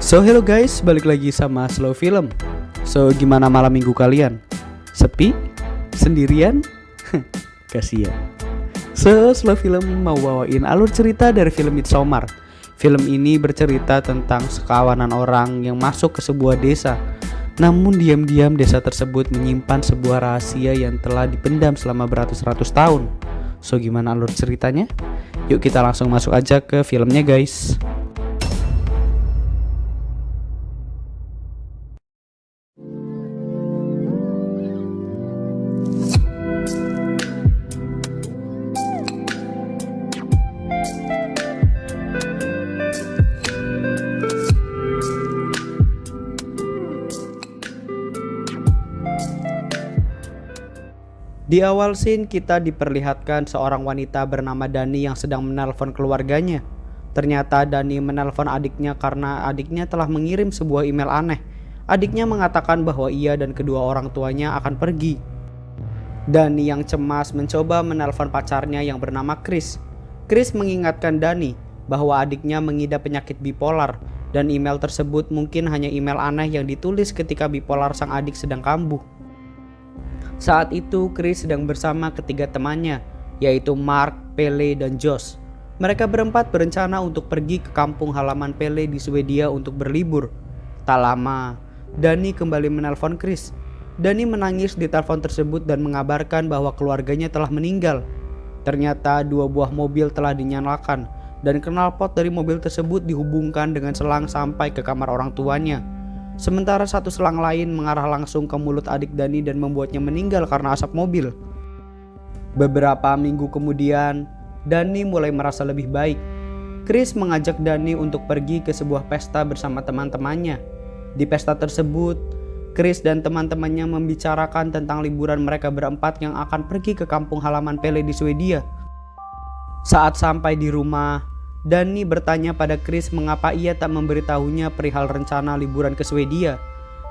So hello guys, balik lagi sama Slow Film. So gimana malam minggu kalian? Sepi? Sendirian? Kasian. So Slow Film mau bawain alur cerita dari film Midsommar. Film ini bercerita tentang sekawanan orang yang masuk ke sebuah desa. Namun diam-diam desa tersebut menyimpan sebuah rahasia yang telah dipendam selama beratus-ratus tahun. So gimana alur ceritanya? Yuk kita langsung masuk aja ke filmnya guys. Di awal scene kita diperlihatkan seorang wanita bernama Dani yang sedang menelpon keluarganya. Ternyata Dani menelpon adiknya karena adiknya telah mengirim sebuah email aneh. Adiknya mengatakan bahwa ia dan kedua orang tuanya akan pergi. Dani yang cemas mencoba menelpon pacarnya yang bernama Chris. Chris mengingatkan Dani bahwa adiknya mengidap penyakit bipolar dan email tersebut mungkin hanya email aneh yang ditulis ketika bipolar sang adik sedang kambuh. Saat itu Chris sedang bersama ketiga temannya, yaitu Mark, Pelle, dan Josh. Mereka berempat berencana untuk pergi ke kampung halaman Pelle di Swedia untuk berlibur. Tak lama, Dani kembali menelpon Chris. Dani menangis di telepon tersebut dan mengabarkan bahwa keluarganya telah meninggal. Ternyata dua buah mobil telah dinyalakan dan knalpot dari mobil tersebut dihubungkan dengan selang sampai ke kamar orang tuanya. Sementara satu selang lain mengarah langsung ke mulut adik Dani dan membuatnya meninggal karena asap mobil. Beberapa minggu kemudian, Dani mulai merasa lebih baik. Chris mengajak Dani untuk pergi ke sebuah pesta bersama teman-temannya. Di pesta tersebut, Chris dan teman-temannya membicarakan tentang liburan mereka berempat yang akan pergi ke kampung halaman Pelle di Swedia. Saat sampai di rumah, Dani bertanya pada Chris mengapa ia tak memberitahunya perihal rencana liburan ke Swedia.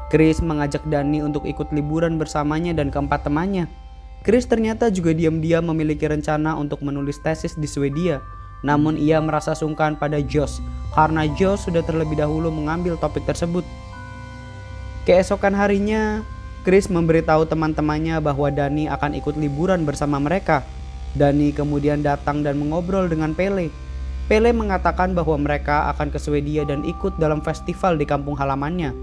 Chris mengajak Dani untuk ikut liburan bersamanya dan keempat temannya. Chris ternyata juga diam-diam memiliki rencana untuk menulis tesis di Swedia. Namun ia merasa sungkan pada Josh karena Josh sudah terlebih dahulu mengambil topik tersebut. Keesokan harinya, Chris memberitahu teman-temannya bahwa Dani akan ikut liburan bersama mereka. Dani kemudian datang dan mengobrol dengan Pelle. Pelle mengatakan bahwa mereka akan ke Swedia dan ikut dalam festival di kampung halamannya.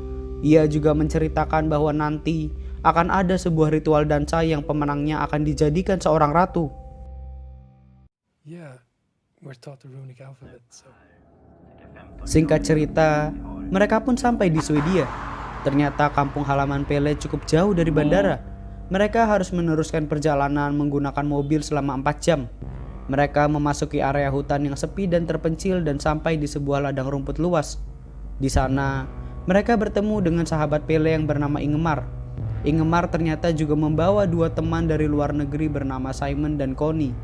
Ia juga menceritakan bahwa nanti akan ada sebuah ritual dansa yang pemenangnya akan dijadikan seorang ratu. Singkat cerita, mereka pun sampai di Swedia. Ternyata kampung halaman Pelle cukup jauh dari bandara. Mereka harus meneruskan perjalanan menggunakan mobil selama 4 jam. Mereka memasuki area hutan yang sepi dan terpencil dan sampai di sebuah ladang rumput luas. Di sana, mereka bertemu dengan sahabat Pelle yang bernama Ingemar. Ingemar ternyata juga membawa dua teman dari luar negeri bernama Simon dan Connie.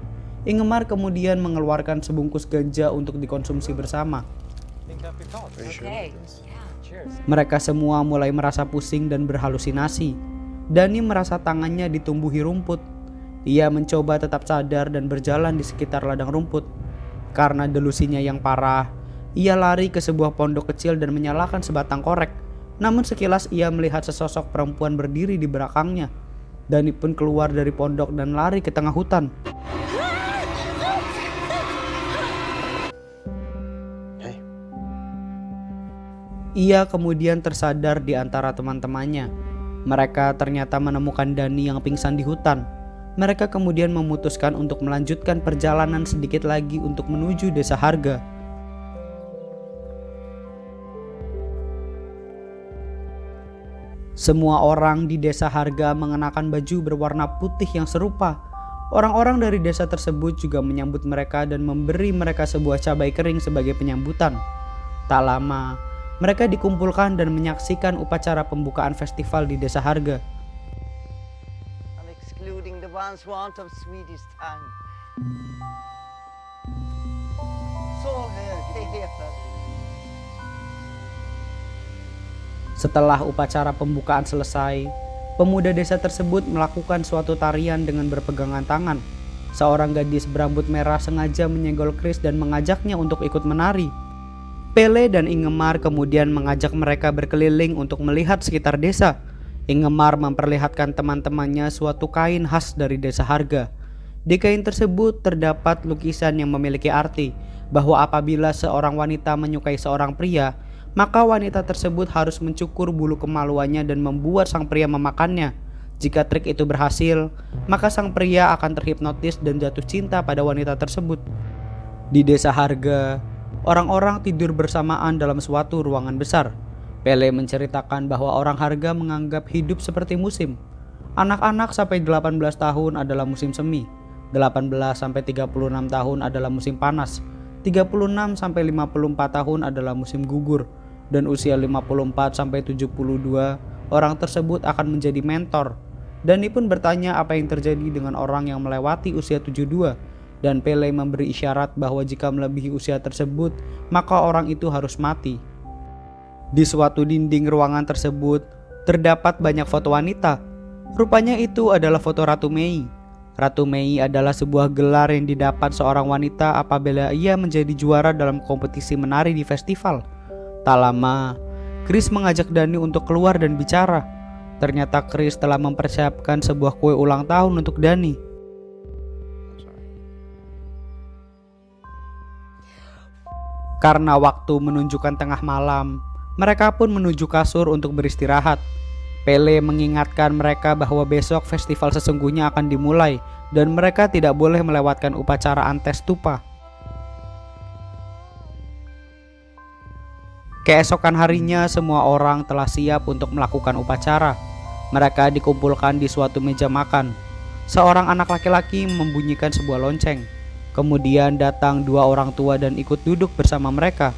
Ingemar kemudian mengeluarkan sebungkus ganja untuk dikonsumsi bersama. Mereka semua mulai merasa pusing dan berhalusinasi. Dani merasa tangannya ditumbuhi rumput. Ia mencoba tetap sadar dan berjalan di sekitar ladang rumput. Karena delusinya yang parah, ia lari ke sebuah pondok kecil dan menyalakan sebatang korek. Namun sekilas ia melihat sesosok perempuan berdiri di belakangnya. Dani pun keluar dari pondok dan lari ke tengah hutan. Ia kemudian tersadar di antara teman-temannya. Mereka ternyata menemukan Dani yang pingsan di hutan. Mereka kemudian memutuskan untuk melanjutkan perjalanan sedikit lagi untuk menuju desa Harga. Semua orang di desa Harga mengenakan baju berwarna putih yang serupa. Orang-orang dari desa tersebut juga menyambut mereka dan memberi mereka sebuah cabai kering sebagai penyambutan. Tak lama, mereka dikumpulkan dan menyaksikan upacara pembukaan festival di desa Harga. Once want of Swedish tongue. So here. Setelah upacara pembukaan selesai, pemuda desa tersebut melakukan suatu tarian dengan berpegangan tangan. Seorang gadis berambut merah sengaja menyenggol Chris dan mengajaknya untuk ikut menari. Pele dan Ingemar kemudian mengajak mereka berkeliling untuk melihat sekitar desa. Ingemar memperlihatkan teman-temannya suatu kain khas dari desa Harga. Di kain tersebut terdapat lukisan yang memiliki arti bahwa apabila seorang wanita menyukai seorang pria, maka wanita tersebut harus mencukur bulu kemaluannya dan membuat sang pria memakannya. Jika trik itu berhasil, maka sang pria akan terhipnotis dan jatuh cinta pada wanita tersebut. Di desa Harga, orang-orang tidur bersamaan dalam suatu ruangan besar. Pele menceritakan bahwa orang Harga menganggap hidup seperti musim. Anak-anak sampai 18 tahun adalah musim semi, 18 sampai 36 tahun adalah musim panas, 36 sampai 54 tahun adalah musim gugur, dan usia 54 sampai 72 orang tersebut akan menjadi mentor. Dani pun bertanya apa yang terjadi dengan orang yang melewati usia 72, dan Pele memberi isyarat bahwa jika melebihi usia tersebut, maka orang itu harus mati. Di suatu dinding ruangan tersebut, terdapat banyak foto wanita. Rupanya itu adalah foto Ratu Mei. Ratu Mei adalah sebuah gelar yang didapat seorang wanita apabila ia menjadi juara dalam kompetisi menari di festival. Tak lama, Chris mengajak Dani untuk keluar dan bicara. Ternyata Chris telah mempersiapkan sebuah kue ulang tahun untuk Dani. Karena waktu menunjukkan tengah malam, mereka pun menuju kasur untuk beristirahat. Pele mengingatkan mereka bahwa besok festival sesungguhnya akan dimulai dan mereka tidak boleh melewatkan upacara Antes Tupa. Keesokan harinya semua orang telah siap untuk melakukan upacara. Mereka dikumpulkan di suatu meja makan. Seorang anak laki-laki membunyikan sebuah lonceng. Kemudian datang dua orang tua dan ikut duduk bersama mereka.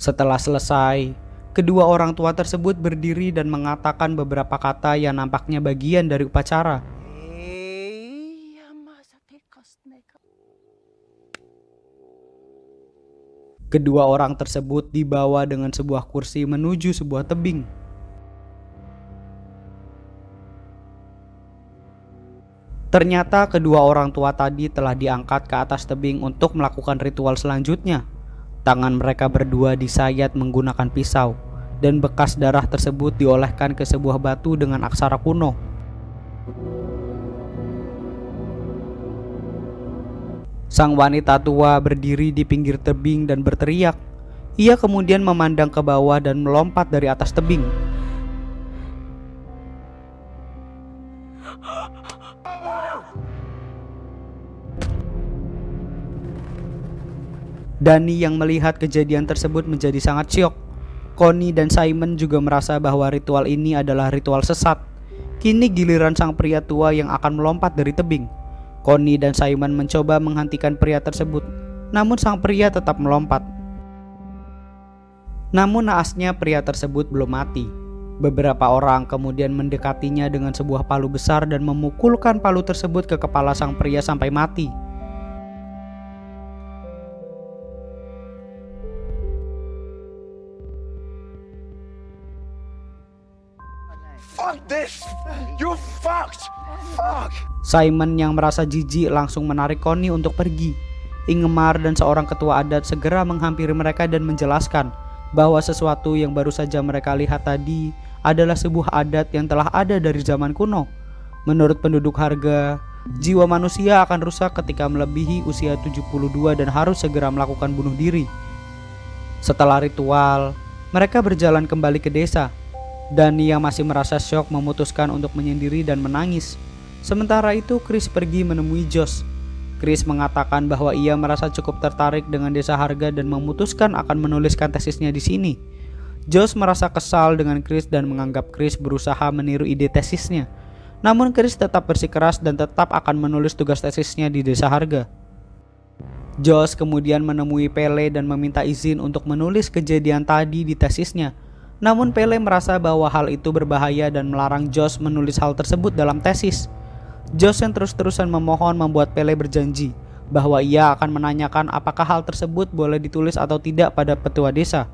Setelah selesai, kedua orang tua tersebut berdiri dan mengatakan beberapa kata yang nampaknya bagian dari upacara. Kedua orang tersebut dibawa dengan sebuah kursi menuju sebuah tebing. Ternyata kedua orang tua tadi telah diangkat ke atas tebing untuk melakukan ritual selanjutnya. Tangan mereka berdua disayat menggunakan pisau, dan bekas darah tersebut dioleskan ke sebuah batu dengan aksara kuno. Sang wanita tua berdiri di pinggir tebing dan berteriak. Ia kemudian memandang ke bawah dan melompat dari atas tebing. Dani yang melihat kejadian tersebut menjadi sangat syok. Connie dan Simon juga merasa bahwa ritual ini adalah ritual sesat. Kini giliran sang pria tua yang akan melompat dari tebing. Connie dan Simon mencoba menghentikan pria tersebut, namun sang pria tetap melompat. Namun naasnya pria tersebut belum mati. Beberapa orang kemudian mendekatinya dengan sebuah palu besar dan memukulkan palu tersebut ke kepala sang pria sampai mati. Fuck this! You fucked! Fuck! Simon yang merasa jijik langsung menarik Connie untuk pergi. Ingemar dan seorang ketua adat segera menghampiri mereka dan menjelaskan bahwa sesuatu yang baru saja mereka lihat tadi adalah sebuah adat yang telah ada dari zaman kuno. Menurut penduduk Harga, jiwa manusia akan rusak ketika melebihi usia 72 dan harus segera melakukan bunuh diri. Setelah ritual, mereka berjalan kembali ke desa. Dani yang masih merasa syok memutuskan untuk menyendiri dan menangis. Sementara itu Chris pergi menemui Josh. Chris mengatakan bahwa ia merasa cukup tertarik dengan desa Harga dan memutuskan akan menuliskan tesisnya di sini. Josh merasa kesal dengan Chris dan menganggap Chris berusaha meniru ide tesisnya. Namun Chris tetap bersikeras dan tetap akan menulis tugas tesisnya di desa Harga. Josh kemudian menemui Pele dan meminta izin untuk menulis kejadian tadi di tesisnya. Namun Pele merasa bahwa hal itu berbahaya dan melarang Josh menulis hal tersebut dalam tesis. Josh yang terus-terusan memohon membuat Pele berjanji bahwa ia akan menanyakan apakah hal tersebut boleh ditulis atau tidak pada petua desa.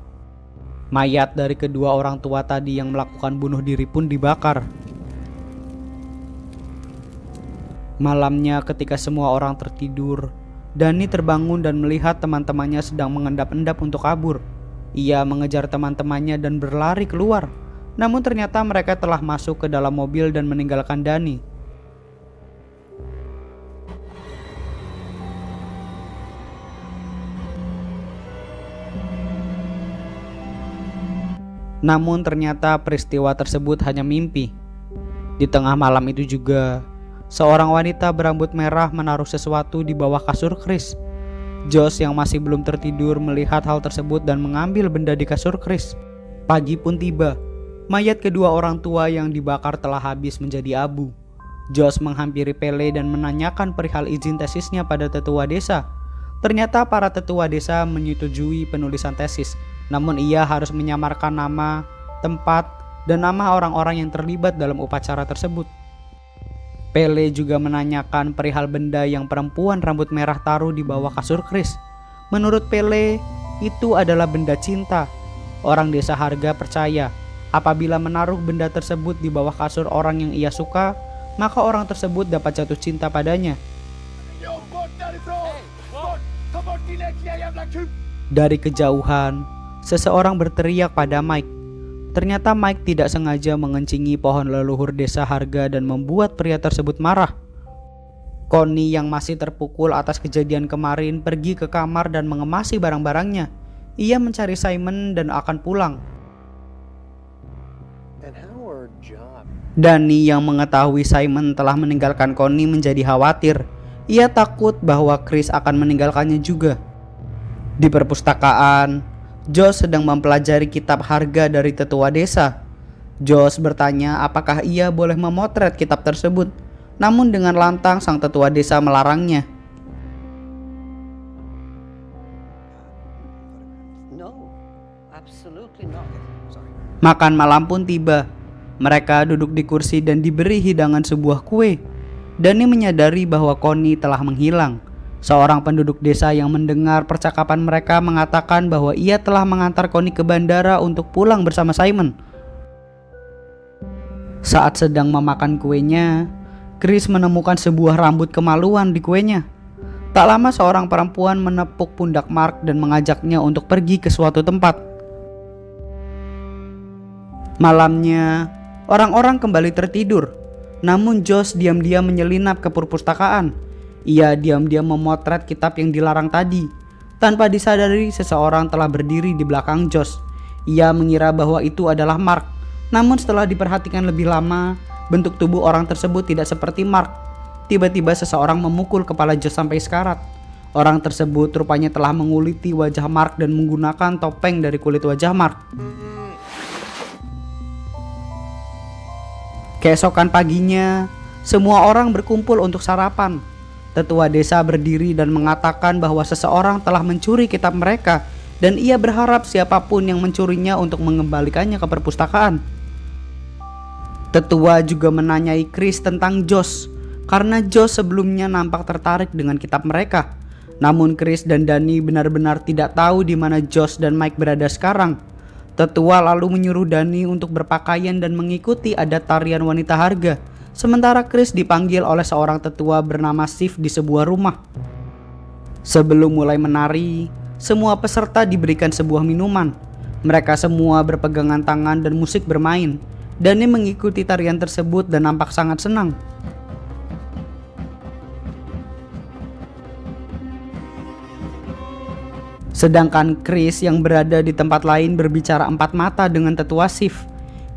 Mayat dari kedua orang tua tadi yang melakukan bunuh diri pun dibakar. Malamnya ketika semua orang tertidur, Dani terbangun dan melihat teman-temannya sedang mengendap-endap untuk kabur. Ia mengejar teman-temannya dan berlari keluar. Namun ternyata mereka telah masuk ke dalam mobil dan meninggalkan Dani. Namun ternyata peristiwa tersebut hanya mimpi. Di tengah malam itu juga, seorang wanita berambut merah menaruh sesuatu di bawah kasur Chris. Josh yang masih belum tertidur melihat hal tersebut dan mengambil benda di kasur Chris. Pagi pun tiba. Mayat kedua orang tua yang dibakar telah habis menjadi abu. Josh menghampiri Pele dan menanyakan perihal izin tesisnya pada tetua desa. Ternyata para tetua desa menyetujui penulisan tesis. Namun ia harus menyamarkan nama, tempat, dan nama orang-orang yang terlibat dalam upacara tersebut. Pele juga menanyakan perihal benda yang perempuan rambut merah taruh di bawah kasur Chris. Menurut Pele, itu adalah benda cinta. Orang desa Harga percaya, apabila menaruh benda tersebut di bawah kasur orang yang ia suka, maka orang tersebut dapat jatuh cinta padanya. Dari kejauhan, seseorang berteriak pada Mike. Ternyata Mike tidak sengaja mengencingi pohon leluhur desa Harga dan membuat pria tersebut marah. Connie yang masih terpukul atas kejadian kemarin pergi ke kamar dan mengemasi barang-barangnya. Ia mencari Simon dan akan pulang. Dani yang mengetahui Simon telah meninggalkan Connie menjadi khawatir. Ia takut bahwa Chris akan meninggalkannya juga. Di perpustakaan, Josh sedang mempelajari kitab harga dari tetua desa. Josh bertanya apakah ia boleh memotret kitab tersebut. Namun dengan lantang sang tetua desa melarangnya. No, absolutely not. Makan malam pun tiba. Mereka duduk di kursi dan diberi hidangan sebuah kue. Dani menyadari bahwa Connie telah menghilang. Seorang penduduk desa yang mendengar percakapan mereka mengatakan bahwa ia telah mengantar Connie ke bandara untuk pulang bersama Simon. Saat sedang memakan kuenya, Chris menemukan sebuah rambut kemaluan di kuenya. Tak lama seorang perempuan menepuk pundak Mark dan mengajaknya untuk pergi ke suatu tempat. Malamnya, orang-orang kembali tertidur. Namun Josh diam-diam menyelinap ke perpustakaan. Ia diam-diam memotret kitab yang dilarang tadi. Tanpa disadari, seseorang telah berdiri di belakang Josh. Ia mengira bahwa itu adalah Mark. Namun setelah diperhatikan lebih lama, bentuk tubuh orang tersebut tidak seperti Mark. Tiba-tiba seseorang memukul kepala Josh sampai sekarat. Orang tersebut rupanya telah menguliti wajah Mark dan menggunakan topeng dari kulit wajah Mark. Keesokan paginya, semua orang berkumpul untuk sarapan. Tetua desa berdiri dan mengatakan bahwa seseorang telah mencuri kitab mereka dan ia berharap siapapun yang mencurinya untuk mengembalikannya ke perpustakaan. Tetua juga menanyai Chris tentang Josh karena Josh sebelumnya nampak tertarik dengan kitab mereka. Namun Chris dan Dani benar-benar tidak tahu di mana Josh dan Mike berada sekarang. Tetua lalu menyuruh Dani untuk berpakaian dan mengikuti adat tarian wanita harga. Sementara Chris dipanggil oleh seorang tetua bernama Steve di sebuah rumah. Sebelum mulai menari, semua peserta diberikan sebuah minuman. Mereka semua berpegangan tangan dan musik bermain. Dani mengikuti tarian tersebut dan nampak sangat senang. Sedangkan Chris yang berada di tempat lain berbicara empat mata dengan tetua Steve.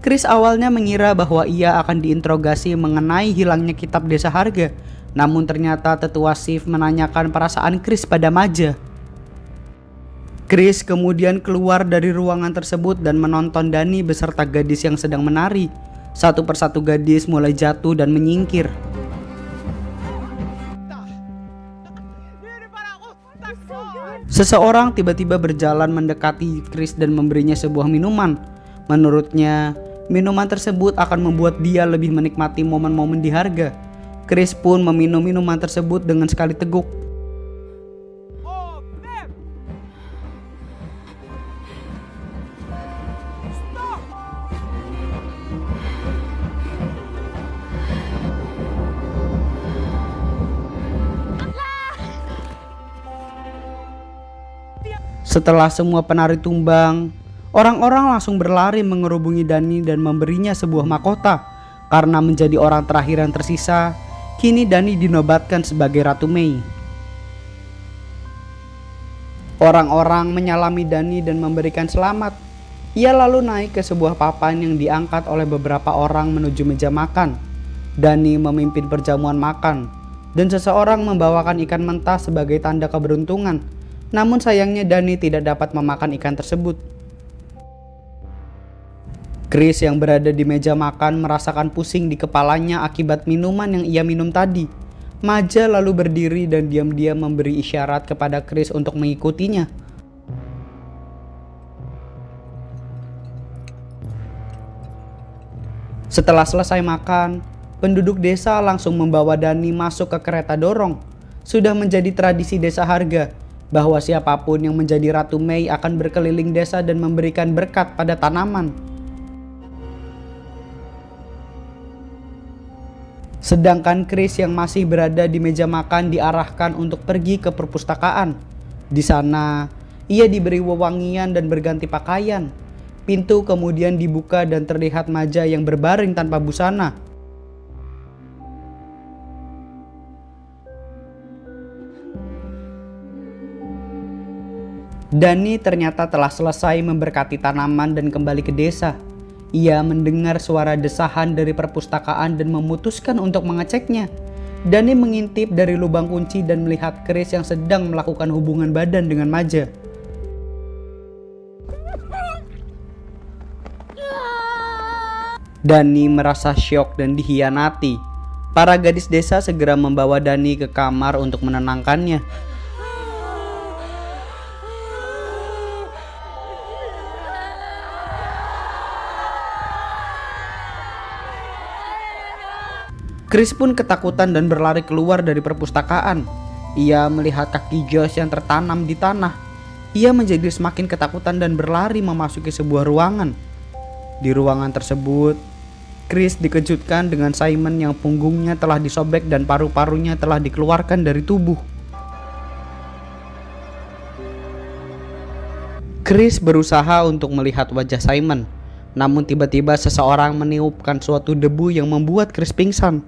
Chris awalnya mengira bahwa ia akan diinterogasi mengenai hilangnya kitab desa harga. Namun ternyata tetua Steve menanyakan perasaan Chris pada Maja. Chris kemudian keluar dari ruangan tersebut dan menonton Dani beserta gadis yang sedang menari. Satu persatu gadis mulai jatuh dan menyingkir. Seseorang tiba-tiba berjalan mendekati Chris dan memberinya sebuah minuman. Menurutnya, minuman tersebut akan membuat dia lebih menikmati momen-momen di harga. Chris pun meminum minuman tersebut dengan sekali teguk. Setelah semua penari tumbang, orang-orang langsung berlari mengerubungi Dani dan memberinya sebuah mahkota. Karena menjadi orang terakhir yang tersisa, kini Dani dinobatkan sebagai Ratu Mei. Orang-orang menyalami Dani dan memberikan selamat. Ia lalu naik ke sebuah papan yang diangkat oleh beberapa orang menuju meja makan. Dani memimpin perjamuan makan, dan seseorang membawakan ikan mentah sebagai tanda keberuntungan. Namun sayangnya Dani tidak dapat memakan ikan tersebut. Chris yang berada di meja makan merasakan pusing di kepalanya akibat minuman yang ia minum tadi. Maja lalu berdiri dan diam-diam memberi isyarat kepada Chris untuk mengikutinya. Setelah selesai makan, penduduk desa langsung membawa Dani masuk ke kereta dorong. Sudah menjadi tradisi desa Harga bahwa siapapun yang menjadi Ratu Mei akan berkeliling desa dan memberikan berkat pada tanaman. Sedangkan Chris yang masih berada di meja makan diarahkan untuk pergi ke perpustakaan. Di sana, ia diberi wewangian dan berganti pakaian. Pintu kemudian dibuka dan terlihat Maja yang berbaring tanpa busana. Dani ternyata telah selesai memberkati tanaman dan kembali ke desa. Ia mendengar suara desahan dari perpustakaan dan memutuskan untuk mengeceknya. Dani mengintip dari lubang kunci dan melihat Chris yang sedang melakukan hubungan badan dengan Maja. Dani merasa syok dan dikhianati. Para gadis desa segera membawa Dani ke kamar untuk menenangkannya. Chris pun ketakutan dan berlari keluar dari perpustakaan. Ia melihat kaki Josh yang tertanam di tanah. Ia menjadi semakin ketakutan dan berlari memasuki sebuah ruangan. Di ruangan tersebut, Chris dikejutkan dengan Simon yang punggungnya telah disobek dan paru-parunya telah dikeluarkan dari tubuh. Chris berusaha untuk melihat wajah Simon, namun tiba-tiba seseorang meniupkan suatu debu yang membuat Chris pingsan.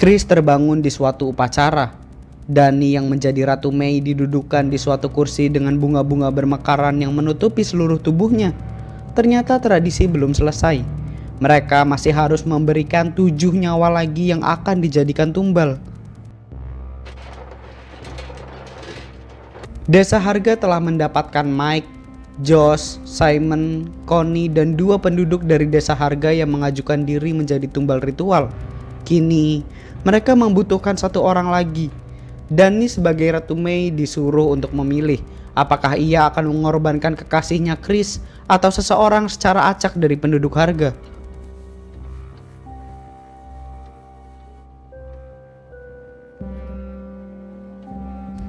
Chris terbangun di suatu upacara. Dani yang menjadi Ratu Mei didudukan di suatu kursi dengan bunga-bunga bermekaran yang menutupi seluruh tubuhnya. Ternyata tradisi belum selesai. Mereka masih harus memberikan 7 nyawa lagi yang akan dijadikan tumbal. Desa Harga telah mendapatkan Mike, Josh, Simon, Connie, dan 2 penduduk dari Desa Harga yang mengajukan diri menjadi tumbal ritual. Kini, mereka membutuhkan 1 orang lagi. Dani sebagai Ratu Mei disuruh untuk memilih apakah ia akan mengorbankan kekasihnya Chris atau seseorang secara acak dari penduduk Harga.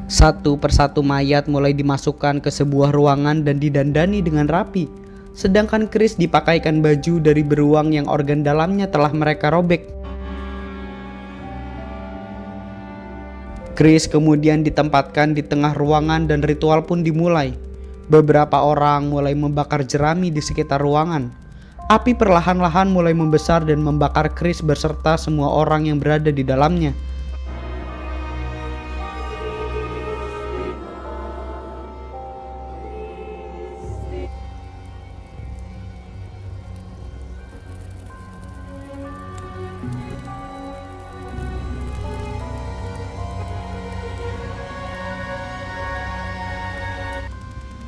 Satu persatu mayat mulai dimasukkan ke sebuah ruangan dan didandani dengan rapi. Sedangkan Chris dipakaikan baju dari beruang yang organ dalamnya telah mereka robek. Chris kemudian ditempatkan di tengah ruangan dan ritual pun dimulai. Beberapa orang mulai membakar jerami di sekitar ruangan. Api perlahan-lahan mulai membesar dan membakar Chris beserta semua orang yang berada di dalamnya.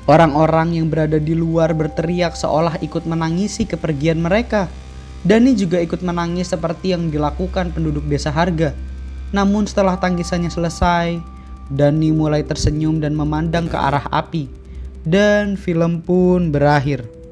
Orang-orang yang berada di luar berteriak seolah ikut menangisi kepergian mereka. Dani juga ikut menangis seperti yang dilakukan penduduk Desa Harga. Namun setelah tangisannya selesai, Dani mulai tersenyum dan memandang ke arah api. Dan film pun berakhir.